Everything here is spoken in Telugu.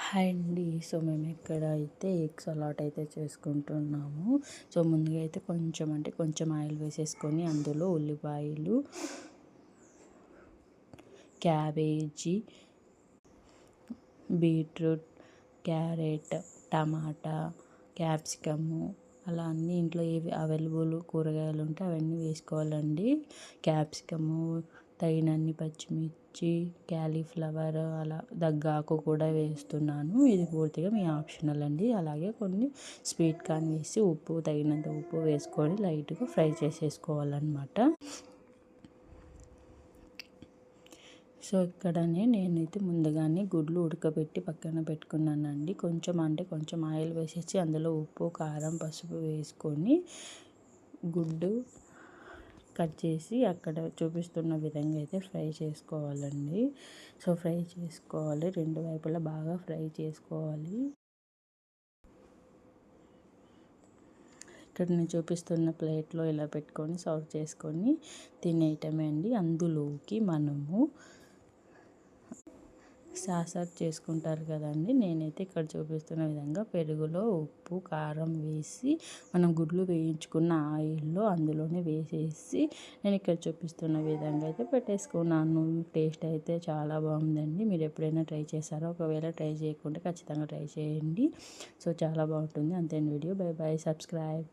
హాయ్ అండి. సో మేము ఇక్కడ అయితే ఎగ్ సలాడ్ అయితే చేసుకుంటున్నాము. సో ముందుగా అయితే కొంచెం ఆయిల్ వేసేసుకొని అందులో ఉల్లిపాయలు, క్యాబేజీ, బీట్రూట్, క్యారెట్, టమాటా, క్యాప్సికము అలా అన్నీ ఇంట్లో ఏవి అవైలబుల్ కూరగాయలు ఉంటే అవన్నీ వేసుకోవాలండి. క్యాప్సికము, తగినన్ని పచ్చిమిర్చి, క్యాలీఫ్లవర్, అలా దగ్గాకు కూడా వేస్తున్నాను. ఇది పూర్తిగా మీ ఆప్షనల్ అండి. అలాగే కొన్ని స్వీట్ కార్న్ వేసి తగినంత ఉప్పు వేసుకొని లైట్గా ఫ్రై చేసేసుకోవాలన్నమాట. సో ఇక్కడనే నేనైతే ముందుగానే గుడ్లు ఉడకబెట్టి పక్కన పెట్టుకున్నానండి. కొంచెం ఆయిల్ వేసేసి అందులో ఉప్పు, కారం, పసుపు వేసుకొని గుడ్డు కట్ చేసి అక్కడ చూపిస్తున్న విధంగా అయితే ఫ్రై చేసుకోవాలండి. సో ఫ్రై చేసుకోవాలి, రెండు వైపులా బాగా ఫ్రై చేసుకోవాలి. ఇక్కడ నేను చూపిస్తున్న ప్లేట్లో ఇలా పెట్టుకొని సర్వ్ చేసుకొని తినేయటమే అండి. అందులోకి మనము సాసర్ చేసుకుంటారు కదండి. నేనైతే ఇక్కడ చూపిస్తున్న విధంగా పెరుగులో ఉప్పు, కారం వేసి మనం గుడ్లు వేయించుకున్న ఆయిల్లో అందులోనే వేసేసి నేను ఇక్కడ చూపిస్తున్న విధంగా అయితే పెట్టేసుకున్నాను. టేస్ట్ అయితే చాలా బాగుందండి. మీరు ఎప్పుడైనా ట్రై చేశారో? ఒకవేళ ట్రై చేయకుంటే ఖచ్చితంగా ట్రై చేయండి. సో చాలా బాగుంటుంది. అంతే వీడియో. By by. సబ్స్క్రైబ్.